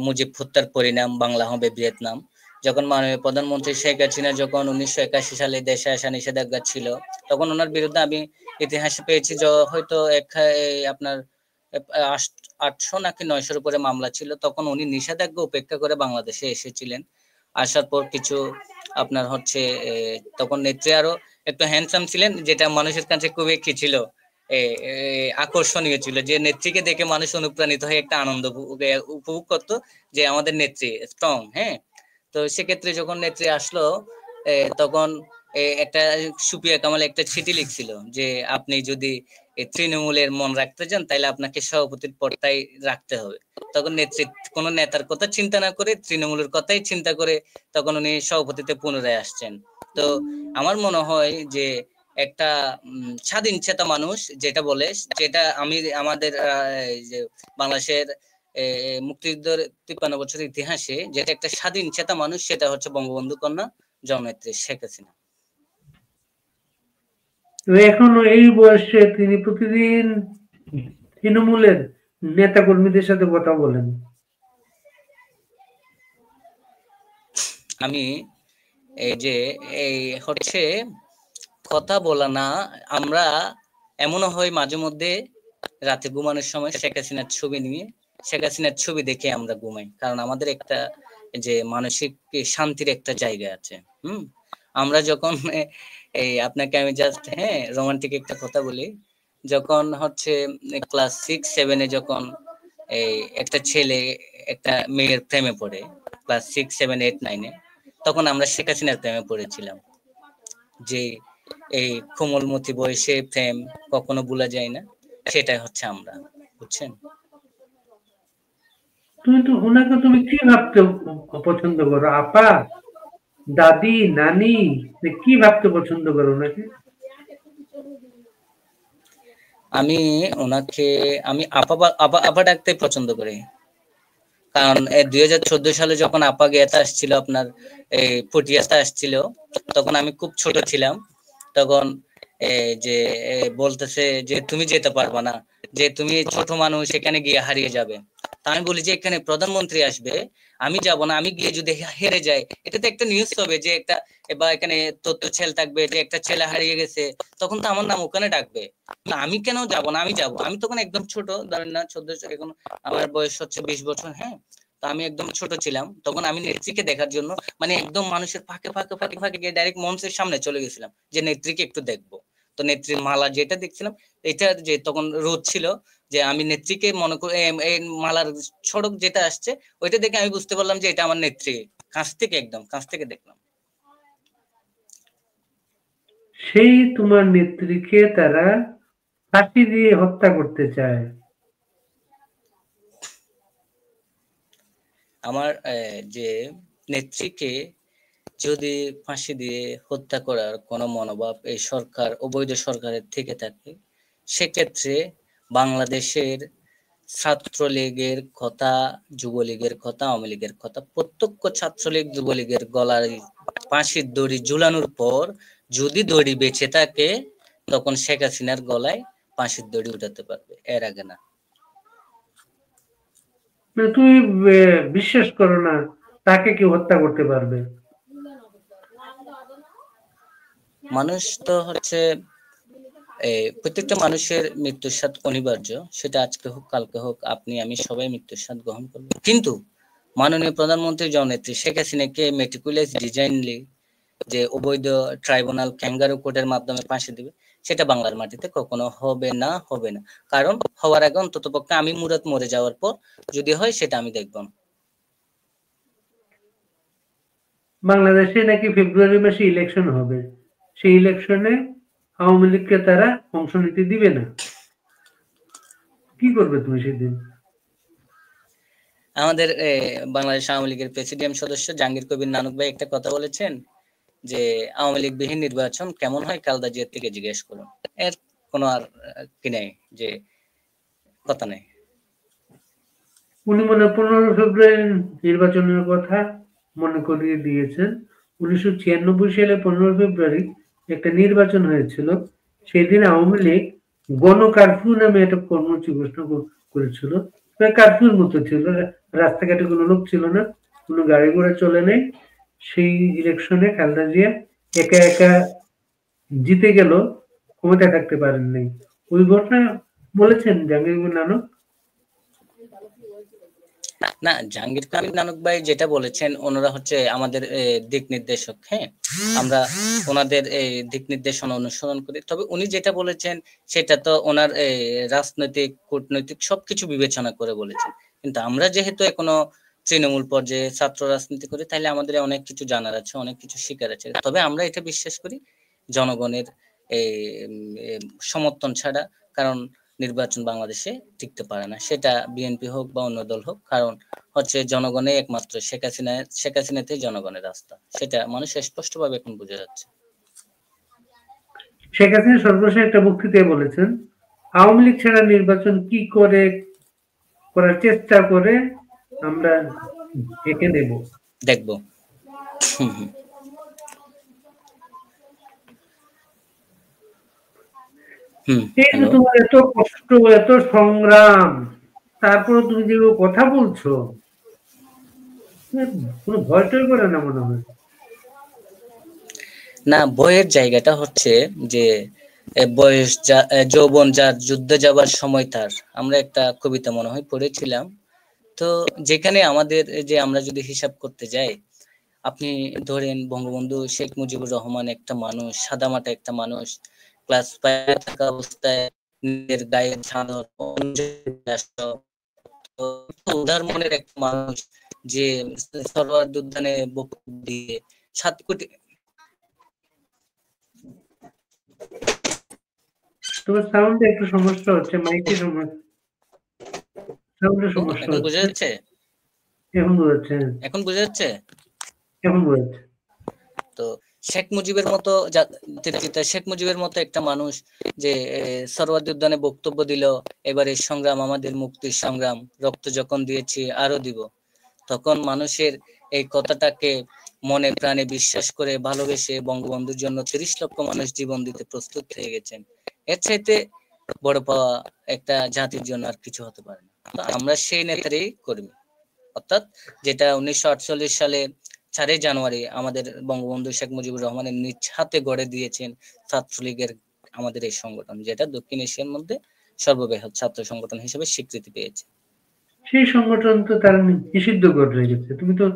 মুজিব হত্যার পরিণাম বাংলা হবে ভিয়েতনাম, যখন মাননীয় প্রধানমন্ত্রী শেখ হাসিনা যখন 1981 সালে দেশে আসা নিষেধাজ্ঞা ছিল, তখন ওনার বিরুদ্ধে আমি ইতিহাসে পেয়েছি যে হয়তো আপনার 800 নাকি 900-র উপরে মামলা ছিল, তখন উনি নিষেধাজ্ঞা উপেক্ষা করে বাংলাদেশে এসেছিলেন। আসার পর কিছু আপনার হচ্ছে তখন নেত্রী আরো একটু হ্যান্ডসাম ছিলেন, যেটা মানুষের কাছে খুবই কি ছিল, আকর্ষণীয় ছিল, যে নেত্রীকে দেখে মানুষ অনুপ্রাণিত হয়ে একটা আনন্দ উপভোগ করতো যে আমাদের নেত্রী স্ট্রং। হ্যাঁ, তো সেক্ষেত্রে যখন নেত্রী আসলো, তখন একটা সুপিয়া কামাল একটা চিঠি লিখছিল যে আপনি যদি তৃণমূলের মন রাখতে চান তাহলে আপনাকে সভাপতির পদটাই রাখতে হবে। তখন নেতৃত্ব কোন নেতার কথা চিন্তা না করে তৃণমূলের কথাই চিন্তা করে তখন উনি সভাপতিতে পুনরায় আসছেন। তো আমার মনে হয় যে একটা স্বাধীন চেতা মানুষ যেটা বলে, যেটা আমি আমাদের যে বাংলাদেশের মুক্তিযুদ্ধের 53 বছরের ইতিহাসে যেটা একটা স্বাধীন চেতা মানুষ, সেটা হচ্ছে বঙ্গবন্ধু কন্যা জননেত্রী শেখ হাসিনা। তো এখনো এই বয়সে তিনি প্রতিদিন তৃণমূলের নেতা কর্মীদের সাথে কথা বলেন। আমি এই যে এই হচ্ছে কথা বলা না, আমরা এমনও হয় মাঝে মধ্যে রাতে ঘুমানোর সময় শেখ হাসিনার ছবি নিয়ে শেখ হাসিনার ছবি দেখে আমরা ঘুমাই, কারণ আমাদের একটা যে মানসিক শান্তির একটা জায়গা আছে। আমরা যখন এই আপনাকে আমি জাস্ট রোমান্টিক একটা কথা বলি, যখন হচ্ছে ক্লাস 6-7-এ যখন এই একটা ছেলে একটা মেয়ের প্রেমে পড়ে, ক্লাস 6, 7, 8, 9-এ, তখন আমরা শেখ হাসিনার প্রেমে পড়েছিলাম। যে এই কোমলমতি বয়সে প্রেম কখনো ভোলা যায় না, সেটাই হচ্ছে আমরা, বুঝছেন? ওনাকে তুমি কি ভাবতে পছন্দ করো? আপা, দাদি, নানি, কি ভাবতে পছন্দ করো ওনাকে? আমি ওনাকে আমি আপা আপা আপা ডাকতে পছন্দ করি, কারণ 2014 সালে যখন আপা গেতে আসছিল, আপনার এই পটিয়াতে আসছিল, তখন আমি খুব ছোট ছিলাম। তখন যে বলতেছে যে তুমি যেতে পারবা না, যে তুমি ছোট মানুষ, এখানে গিয়ে হারিয়ে যাবে। তা আমি বলি যে এখানে প্রধানমন্ত্রী আসবে, আমি যাব না, আমি গিয়ে যদি হেরে যাই এটা তো একটা নিউজ হবে, যে একটা বা এখানে তথ্য ছেল থাকবে যে একটা ছেলে হারিয়ে গেছে, তখন তো আমার নাম ওখানে ডাকবে, আমি কেন যাব না, আমি যাব। আমি তখন একদম ছোট, ধরেন না 14, এখন আমার বয়স হচ্ছে 20 বছর। হ্যাঁ, তো তো আমি একদম ছোট ছিলাম, তখন আমি নেত্রীকে দেখার জন্য মানে একদম মানুষের ফাঁকে ফাঁকে ফাঁকে ফাঁকে গিয়ে ডাইরেক্ট মঞ্চের সামনে চলে গেছিলাম যে নেত্রীকে একটু দেখবো। তো নেত্রীর মালা যেটা দেখছিলাম, এটা যে তখন রোদ ছিল, যে আমি নেত্রীকে মনে করি এই মালার সড়ক যেটা আসছে ওইটা দেখে আমি বুঝতে পারলাম যে এটা আমার নেত্রী, কাছ থেকে একদম কাছ থেকে দেখলাম। সেই তোমার নেত্রীকে তারা ফাঁসি দিয়ে হত্যা করতে চায়। আমার যে নেত্রীকে যদি ফাঁসি দিয়ে হত্যা করার কোনো মনোভাব এই সরকার, অবৈধ সরকারের থেকে থাকে, সেক্ষেত্রে বাংলাদেশের ছাত্রলীগের কথা, যুবলীগের কথা, আওয়ামী লীগের কথা, প্রত্যক্ষ ছাত্রলীগ যুবলীগের গলায় ফাঁসির দড়ি ঝুলানোর পর যদি দড়ি বেঁচে থাকে, তখন শেখ হাসিনার গলায় ফাঁসির দড়ি উঠাতে পারবে, এর আগে না। মানে তুমি বিশ্বাস করো না তাকে কেউ হত্যা করতে পারবে? মানুষ তো হচ্ছে প্রত্যেকটা মানুষের মৃত্যুর স্বাদ অনিবার্য, সেটা আজকে হোক কালকে হোক, আপনি আমি সবাই মৃত্যুর স্বাদ গ্রহণ করবো। কিন্তু মাননীয় প্রধানমন্ত্রী জননেত্রী শেখ হাসিনাকে মেটিকুলাস ডিজাইনলি যে অবৈধ ট্রাইব্যুনাল ক্যাঙ্গারু কোর্টের মাধ্যমে ফাঁসি দিবে, সেটা বাংলার মাটিতে কখনো হবে না, হবে না। কারণ হওয়ার আগে অন্তত পক্ষে আমি মুরাদ মরে যাওয়ার পর যদি হয় সেটা আমি দেখব না। বাংলাদেশে নাকি ফেব্রুয়ারি মাসে ইলেকশন হবে, সেই ইলেকশনে আওয়ামী লীগকে তারা অংশ নিতে দিবে না। কি করবে তুমি সেদিন? আমাদের বাংলাদেশ আওয়ামী লীগের প্রেসিডিয়াম সদস্য জাহাঙ্গীর কবির নানক ভাই একটা কথা বলেছেন যে আওয়ামী লীগ বিহীন নির্বাচন কেমন হয় খালেদা জিয়ার থেকে জিজ্ঞেস করুন। এর কোনো আর কি নাই, যে কথা নেই। উনি মনে 15 ফেব্রুয়ারি নির্বাচনের কথা মনে করিয়ে দিয়েছেন। 1996 সালে 15 ফেব্রুয়ারি একটা নির্বাচন হয়েছিল। সেদিন আওয়ামী লীগ গণ কারফিউ নামে একটা কর্মসূচি ঘোষণা করেছিল। কারফিউর মতো ছিল, রাস্তাঘাটে কোনো লোক ছিল না, কোনো গাড়ি ঘোড়া চলে নাই। সেই ইলেকশনে খালেদা জিয়া একা একা জিতে গেল, ক্ষমতায় থাকতে পারেন নাই। ওই ঘটনা বলেছেন জাহাঙ্গীর নানক। না, জাহাঙ্গীর কবির নানক ভাই যেটা বলেছেন, ওনারা হচ্ছে আমাদের দিক নির্দেশক। হ্যাঁ, আমরা ওনাদের এই দিক নির্দেশনা অনুসরণ করি। তবে উনি যেটা বলেছেন সেটা তো ওনার রাজনৈতিক, কূটনৈতিক সবকিছু বিবেচনা করে বলেছেন। কিন্তু আমরা যেহেতু এখনো তৃণমূল পর্যায়ে ছাত্র রাজনীতি করি, তাহলে আমাদের অনেক কিছু জানার আছে, অনেক কিছু শিকার আছে। তবে আমরা এটা বিশ্বাস করি জনগণের এই সমর্থন ছাড়া কারণ নির্বাচন বাংলাদেশে টিকতে পারে না, সেটা বিএনপি হোক বা অন্য দল হোক। কারণ হচ্ছে জনগণই একমাত্র, শেখ হাসিনাতেই জনগণের রাস্তা, সেটা মানুষ স্পষ্টভাবে এখন বুঝে যাচ্ছে। শেখ হাসিনা সর্বশেষ একটা বক্তৃতায় বলেছেন, আওয়ামী লীগ ছাড়া নির্বাচন কি করে করার চেষ্টা করে আমরা এঁকে নেব, দেখবো। এই যে তোমার এত কষ্ট, এত সংগ্রাম, তারপর তুমি যে কথা বলছো, কোনো ভয় টয় করে না মনে হয়? না, বইয়ের জায়গাটা হচ্ছে যে বয়স যৌবন যার, যুদ্ধে যাবার সময় তার, আমরা একটা কবিতা মনে হয় পড়েছিলাম। তো যেখানে আমাদের যে আমরা যদি হিসাব করতে যাই, আপনি ধরেন বঙ্গবন্ধু শেখ মুজিবুর রহমান একটা মানুষ, সাদামাটা একটা মানুষ, ক্লাস 5 থাকা অবস্থায় নিজের গায়ের চাদর উদার মনের একটা মানুষ, যে সরোয়ার উদ্যানে বক্তব্য দিয়ে 7 কোটি। তোমার সাউন্ডে একটু সমস্যা হচ্ছে, মাইকের সমস্যা, সাউন্ডের সমস্যা এখন বোঝা হচ্ছে। যাচ্ছে? এখন বোঝাচ্ছে, এখন বোঝা যাচ্ছে? এখন বোঝাচ্ছে। তো শেখ মুজিবের মতো শেখ মুজিবের মতো একটা মানুষ যে সরোয়ার্দী উদ্যানে বক্তব্য দিল, এবারে সংগ্রাম আমাদের মুক্তির সংগ্রাম, রক্ত যখন দিয়েছি আরো দিব, তখন মানুষের এই কথাটাকে মনে প্রাণে বিশ্বাস করে ভালোবেসে বঙ্গবন্ধুর জন্য 30 লক্ষ মানুষ জীবন দিতে প্রস্তুত হয়ে গেছেন। এর চাইতে বড় পাওয়া একটা জাতির জন্য আর কিছু হতে পারে না। তো আমরা সেই নেতারই কর্মী, অর্থাৎ যেটা 1948 সালে 4 জানুয়ারি আমাদের বঙ্গবন্ধু শেখ মুজিবুর রহমানের নিজ হাতে গড়ে দিয়েছেন ছাত্রলীগের আমাদের এই সংগঠন, যেটা দক্ষিণ এশিয়ার মধ্যে সর্ববৃহৎ ছাত্র সংগঠন হিসেবে স্বীকৃতি পেয়েছে। সেই সংগঠন তো তারা নিষিদ্ধ করে রেখেছে। তুমি তো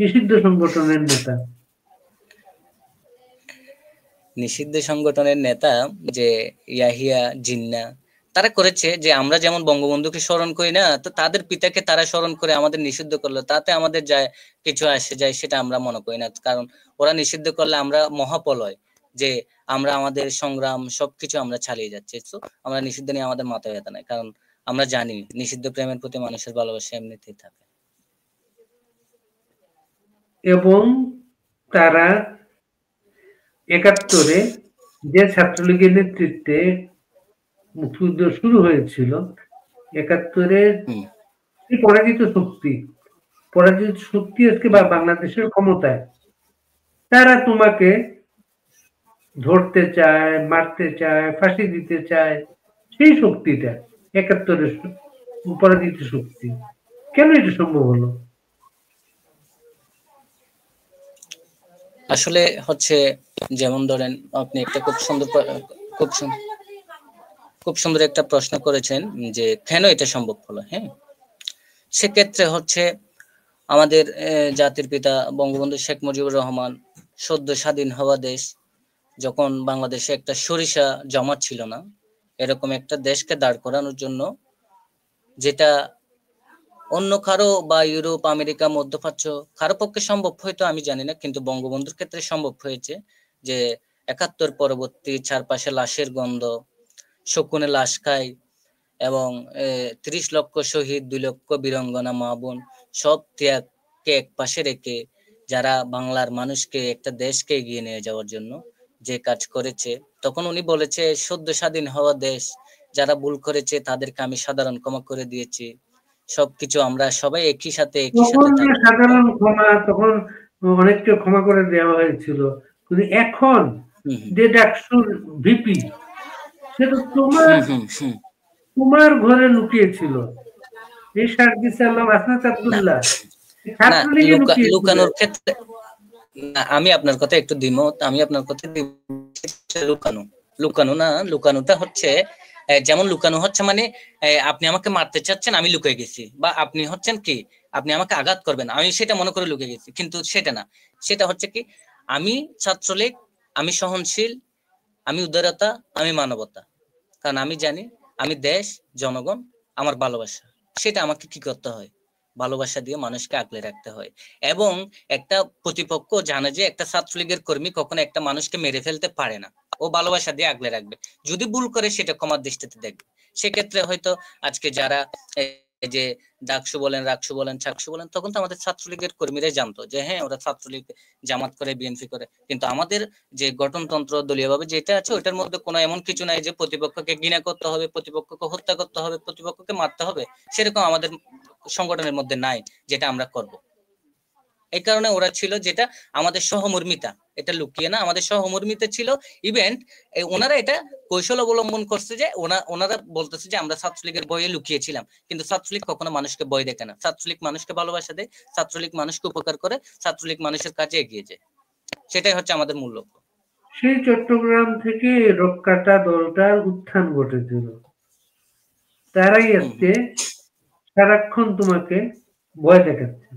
নিষিদ্ধ সংগঠনের নেতা। নিষিদ্ধ সংগঠনের নেতা যে ইয়াহিয়া জিন্নাহ, তারা করেছে যে আমরা যেমন বঙ্গবন্ধুকে স্মরণ করি না, তো তাদের পিতাকে তারা স্মরণ করে আমাদের নিষিদ্ধ করলো, তাতে আমাদের যায় কিছু আসে যায় সেটা আমরা মনে করি না। কারণ ওরা নিষিদ্ধ করলে আমরা মহাপলয়, যে আমরা আমাদের সংগ্রাম সবকিছু আমরা চালিয়ে যাচ্ছি। তো আমরা নিষিদ্ধ নিয়ে আমাদের মাথা ব্যথা নাই, কারণ আমরা জানি নিষিদ্ধ প্রেমের প্রতি মানুষের ভালোবাসা এমনিতেই থাকে। এবং তারা ৭১-এ যে ছাত্রলীগের নেতৃত্বে মুক্তিযুদ্ধ শুরু হয়েছিল, ৭১-এর এই পরাজিত শক্তি আজকে বাংলাদেশের ক্ষমতায়। তারা তোমাকে ধরতে চায়, মারতে চায়, ফাঁসি দিতে চায়। সেই শক্তিটা ৭১-এর পরাজিত শক্তি। কেন এটা সম্ভব হলো? আসলে হচ্ছে, যেমন ধরেন আপনি একটা খুব সুন্দর একটা প্রশ্ন করেছেন যে কেন এটা সম্ভব হলো। হ্যাঁ, সেক্ষেত্রে হচ্ছে আমাদের জাতির পিতা বঙ্গবন্ধু শেখ মুজিবুর রহমান সদ্য স্বাধীন হওয়া দেশ, যখন বাংলাদেশে একটা সরিষা জমাত ছিল না, এরকম একটা দেশকে দাঁড় করানোর জন্য, যেটা অন্য কারো বা ইউরোপ, আমেরিকা, মধ্যপ্রাচ্য কারো পক্ষে সম্ভব হয়তো আমি জানি না, কিন্তু বঙ্গবন্ধুর ক্ষেত্রে সম্ভব হয়েছে। যে ৭১ পরবর্তী চারপাশে লাশের গন্ধ, শকুনে লাশ খায়, এবং ৩০ লক্ষ শহীদ, ২ লক্ষ বীরাঙ্গনা মা বোন সব ত্যাগকে এক পাশে রেখে যারা বাংলার মানুষকে, একটা দেশকে এগিয়ে নিয়ে যাওয়ার জন্য যে কাজ করেছে, তখন উনি বলেছে সদ্য স্বাধীন হওয়া দেশ, যারা ভুল করেছে তাদেরকে আমি সাধারণ ক্ষমা করে দিয়েছি, সবকিছু আমরা সবাই একই সাথে তখন থাকবো। সাধারণ ক্ষমা, তখন অনেককে ক্ষমা করে দেওয়া হয়েছিল। কিন্তু এখন যে ডাকসুর ভিপি, সে তো তোমার ঘরে লুকিয়েছিল। এই সার্জিস আলম, আসনাত আব্দুল্লাহ ছাত্রলীগে লুকিয়েছিল। লুকানোর ক্ষেত্রে আমি আপনার কথা একটু দ্বিমত, লুকানো লুকানো না, লুকানোটা হচ্ছে যেমন লুকানো হচ্ছে মানে আপনি আমাকে মারতে চাচ্ছেন, আমি লুকিয়ে গেছি, বা আপনি হচ্ছেন কি আপনি আমাকে আঘাত করবেন, আমি সেটা মনে করে লুকিয়ে গেছি, কিন্তু সেটা না। সেটা হচ্ছে কি আমি ছাত্রলীগ, আমি সহনশীল, আমি উদারতা, আমি মানবতা, কারণ আমি জানি আমি দেশ, জনগণ, আমার ভালোবাসা, সেটা আমাকে কি করতে হয়, ভালোবাসা দিয়ে মানুষকে আগলে রাখতে হয়। এবং একটা প্রতিপক্ষ জানে যে একটা ছাত্রলীগের কর্মী কখনো একটা মানুষকে মেরে ফেলতে পারে না, ও ভালোবাসা দিয়ে আগলে রাখবে, যদি ভুল করে সেটা ক্ষমার দৃষ্টিতে দেখবে। সেক্ষেত্রে হয়তো আজকে যারা যে ডাকসু বলেন, রাকসু বলেন, চাকসু বলেন, তখন তো আমাদের ছাত্রলীগের কর্মীরাই জানতো যে হ্যাঁ ওরা ছাত্রলীগ, জামাত করে, বিএনপি করে, কিন্তু আমাদের যে গঠনতন্ত্র দলীয় ভাবে যেটা আছে ওইটার মধ্যে কোনো এমন কিছু নাই যে প্রতিপক্ষকে ঘৃণা করতে হবে, প্রতিপক্ষকে হত্যা করতে হবে, প্রতিপক্ষকে মারতে হবে, সেরকম আমাদের সংগঠনের মধ্যে নাই, যেটা আমরা করব। এই কারণে ওরা ছিল যেটা আমাদের সহমর্মিতা, এটা লুকিয়ে না, আমাদের সহমর্মিতা ছিল। ইভেন্ট ওনারা এটা কৌশল অবলম্বন করছে যে ওনারা বলতেছে যে আমরা ছাত্রলীগের বইয়ে লুকিয়েছিলাম, কিন্তু ছাত্রলীগ কখনো মানুষকে বই দেখে না, ছাত্রলীগ মানুষকে ভালোবাসা দেয়, ছাত্রলীগ মানুষকে উপকার করে, ছাত্রলীগ মানুষের কাজে এগিয়ে যায়, সেটাই হচ্ছে আমাদের মূল লক্ষ্য। সেই চট্টগ্রাম থেকে রক্ষাটা দলটার উত্থান ঘটেছিল। তারাই আজকে সারাক্ষণ তোমাকে ভয় দেখাচ্ছে।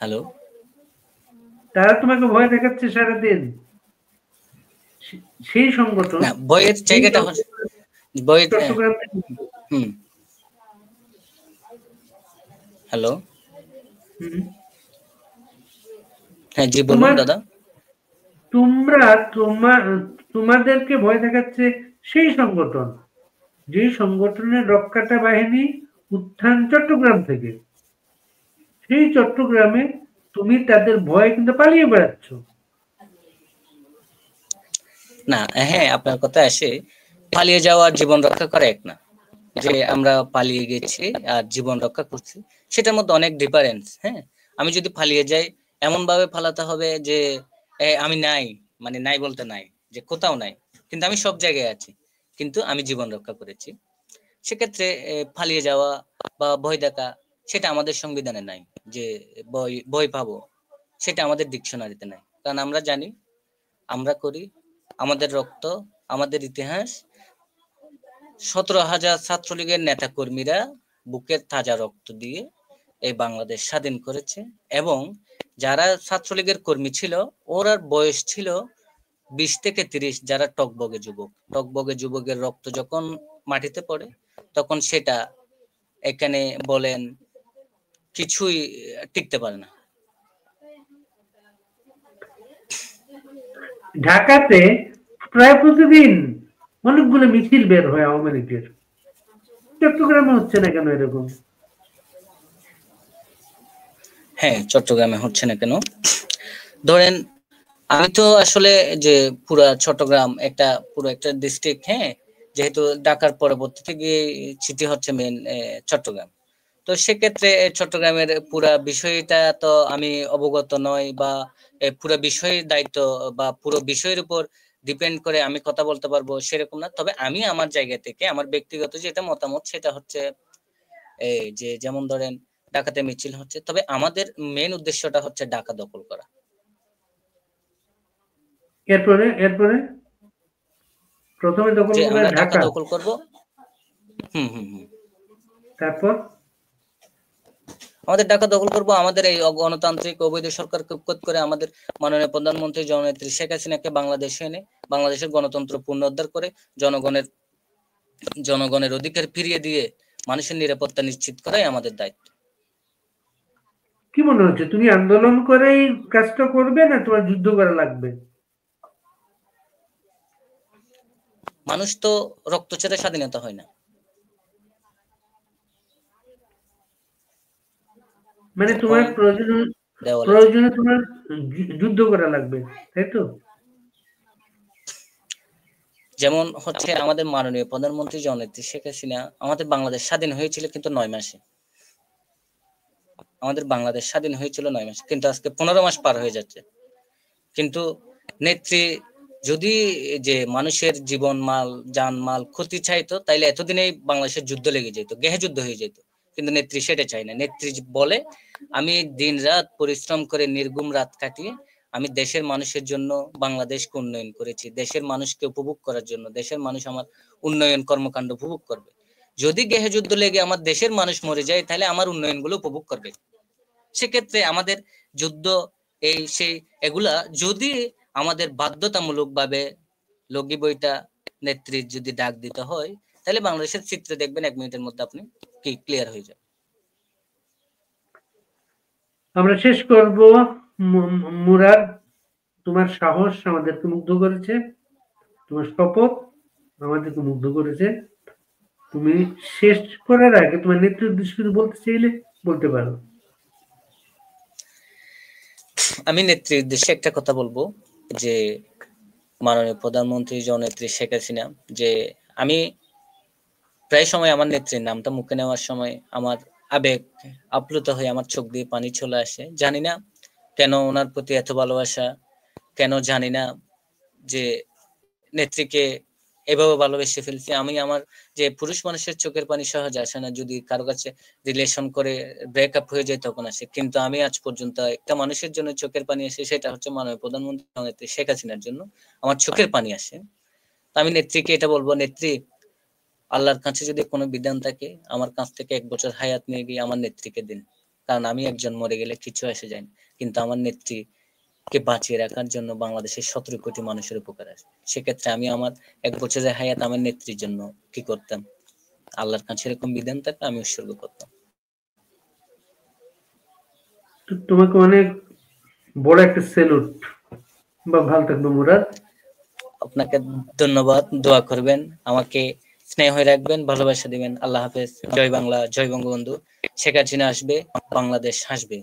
হ্যালো, তারা তোমাকে ভয় দেখাচ্ছে সারাদিন। সেই সংগঠন না বইয়ের জায়গাটা হচ্ছে বইয়ের চট্টগ্রাম। হ্যালো, হ্যাঁ জি বলুন দাদা। তোমাদেরকে ভয় দেখাচ্ছে সেই সংগঠন, যে সংগঠনের রক্ষাটা বাহিনী উত্থান চট্টগ্রাম থেকে। সেই চট্টগ্রামে তুমি তাদের ভয়ে কিন্তু পালিয়ে বেড়াচ্ছ। না হ্যাঁ, আপনার কথা আসে, পালিয়ে যাওয়া আর জীবন রক্ষা করা এক না। যে আমরা পালিয়ে গেছি আর জীবন রক্ষা করছি, সেটার মধ্যে অনেক ডিফারেন্স। হ্যাঁ, আমি যদি পালিয়ে যাই এমন ভাবে পালাতে হবে যে আমি নাই, মানে নাই বলতে নাই, যে কোথাও নাই, কিন্তু আমি সব জায়গায় আছি, কিন্তু আমি জীবন রক্ষা করেছি। সেক্ষেত্রে পালিয়ে যাওয়া বা ভয় দেখা, সেটা আমাদের সংবিধানে নাই, যে ভয় পাবো, সেটা আমাদের ডিকশনারিতে নাই। কারণ আমরা জানি আমরা করি, আমাদের রক্ত, আমাদের ইতিহাস, 17,000 ছাত্রলীগের নেতা কর্মীরা বুকের তাজা রক্ত দিয়ে এই বাংলাদেশ স্বাধীন করেছে। এবং যারা ছাত্রলীগের কর্মী ছিল ওরার বয়স ছিল 20 থেকে 30, যারা টকবগে যুবক। টকবগে যুবকের রক্ত যখন মাটিতে পড়ে তখন সেটা এখানে বলেন কিছুই টিকতে পারে না। ঢাকাতে প্রায় প্রতিদিন অনেকগুলো মিছিল বের হয় আওয়ামী লীগের, চট্টগ্রামে হচ্ছে না কেন এরকম? হ্যাঁ, চট্টগ্রামে হচ্ছে না কেন? ধরেন আমি তো আসলে যে পুরা চট্টগ্রাম পুরো একটা ডিস্ট্রিক্ট, হ্যাঁ, যেহেতু ঢাকার পরবর্তীতে গিয়ে সিটি হচ্ছে মেন চট্টগ্রাম। তো সেক্ষেত্রে চট্টগ্রামের পুরা বিষয়টা তো আমি অবগত নয়, বা পুরো বিষয়ের দায়িত্ব বা পুরো বিষয়ের উপর ডিপেন্ড করে আমি কথা বলতে পারবো সেরকম না। তবে আমি আমার জায়গা থেকে আমার ব্যক্তিগত যেটা মতামত সেটা হচ্ছে এই যে যেমন ধরেন ঢাকাতে মিছিল হচ্ছে, তবে আমাদের মেন উদ্দেশ্যটা হচ্ছে ঢাকা দখল করা। এরপরে এরপরে প্রথমে দখল যে করবে আমরা ঢাকা ঢাকা, দখল করব। হুম হুম হুম তারপর আমাদের ঢাকা দখল করব, আমাদের এই গণতান্ত্রিক অবৈধ সরকারকে উৎখাত করে আমাদের মাননীয় প্রধানমন্ত্রী জননেত্রী শেখ হাসিনাকে বাংলাদেশে এনে বাংলাদেশের গণতন্ত্র পুনরুদ্ধার করে জনগণের অধিকার ফিরিয়ে দিয়ে মানুষের নিরাপত্তা নিশ্চিত করাই আমাদের দায়িত্ব। কি মনে হচ্ছে, তুমি আন্দোলন করেই কাজটা করবে না তোমার যুদ্ধ করা লাগবে? মানুষ তো রক্ত ছেড়ে স্বাধীনতা হয় না। মানে যখন তোমার প্রয়োজনে তোমার যুদ্ধ করা লাগবে, তাই তো? যেমন হচ্ছে আমাদের মাননীয় প্রধানমন্ত্রী জননেত্রী শেখ হাসিনা, আমাদের বাংলাদেশ স্বাধীন হয়েছিল কিন্তু 9 মাসে। আমাদের বাংলাদেশ স্বাধীন হয়েছিল 9 মাসে, কিন্তু আজকে 15 মাস পার হয়ে যাচ্ছে। কিন্তু নেত্রী যদি যে মানুষের জীবন মাল জানমাল ক্ষতি চাইতো তাইলে এতদিনেই বাংলাদেশের যুদ্ধ লেগে যেত, গেহে যুদ্ধ হয়ে যেত। কিন্তু নেত্রী সেটা চায় না। নেত্রী বলে আমি দিন রাত পরিশ্রম করে নির্ঘুম রাত কাটিয়ে আমি দেশের মানুষের জন্য বাংলাদেশকে উন্নয়ন করেছি, দেশের মানুষকে উপভোগ করার জন্য। দেশের মানুষ আমার উন্নয়ন কর্মকাণ্ড উপভোগ করবে। যদি গেহে যুদ্ধ লেগে আমার দেশের মানুষ মরে যায় তাহলে আমার উন্নয়নগুলো উপভোগ করবে। সেক্ষেত্রে আমাদের যুদ্ধ এই সেই এগুলা যদি আমাদের বাধ্যতামূলক ভাবে লগি বইটা নেত্রীর যদি ডাক দিতে হয় তাহলে বাংলাদেশের চিত্র দেখবেন 1 মিনিটের মধ্যে আপনি কি ক্লিয়ার হয়ে যাবে। আমরা শেষ করব। মুরাদ, তোমার সাহস আমাদেরকে মুগ্ধ করেছে, তোমার শপথ আমাদেরকে মুগ্ধ করেছে। তুমি শেষ করার আগে তোমার নেত্রীর উদ্দেশ্যে কিছু বলতে চাইলে বলতে পারো। আমি নেত্রীর উদ্দেশ্যে একটা কথা বলবো যে মাননীয় প্রধানমন্ত্রী জননেত্রী শেখ হাসিনা, যে আমি প্রায় সময় আমার নেত্রীর নামটা মুখে নেওয়ার সময় আমার আবেগ আপ্লুত হয়ে আমার চোখ দিয়ে পানি চলে আসে। জানি না কেন ওনার প্রতি এত ভালোবাসা, কেন জানি না যে নেত্রীকে এভাবে ভালোবেসে ফেলছি আমি। আমার যে পুরুষ মানুষের চোখের পানি সহজে আসে না, যদি কারো কাছে রিলেশন করে ব্রেকআপ হয়ে যায় তখন আসে। কিন্তু আমি আজ পর্যন্ত একটা মানুষের জন্য চোখের পানি আসে, সেটা হচ্ছে মাননীয় প্রধানমন্ত্রী নেত্রী শেখ হাসিনার জন্য আমার চোখের পানি আসে। আমি নেত্রীকে এটা বলবো, নেত্রী আল্লাহর কাছে যদি কোনো বিধান থাকে আমার কাছ থেকে 1 বছর হায়াত নিয়ে গিয়ে আমার নেত্রীকে দিন, কারণ আমি একজন মরে গেলে কিছু আসে যায় না, কিন্তু আমার নেত্রীকে বাঁচিয়ে রাখার জন্য বাংলাদেশের 17 কোটি মানুষের উপকার আসে। সেক্ষেত্রে আমি আমার 1 বছরের হায়াত আমার নেত্রীর জন্য কি করতাম, আল্লাহর কাছে এরকম বিধান থাকলে আমি উৎসর্গ করতাম। তোমাকে অনেক বড় একটা স্যালুট। বা ভালো থাকবে মুরাদ। আপনাকে ধন্যবাদ, দোয়া করবেন, আমাকে স্নেহ রাখবেন, ভালোবাসা দিবেন। আল্লাহ হাফেজ। জয় বাংলা, জয় বঙ্গবন্ধু। শেখ হাসিনা আসবে, বাংলাদেশ হাসবে।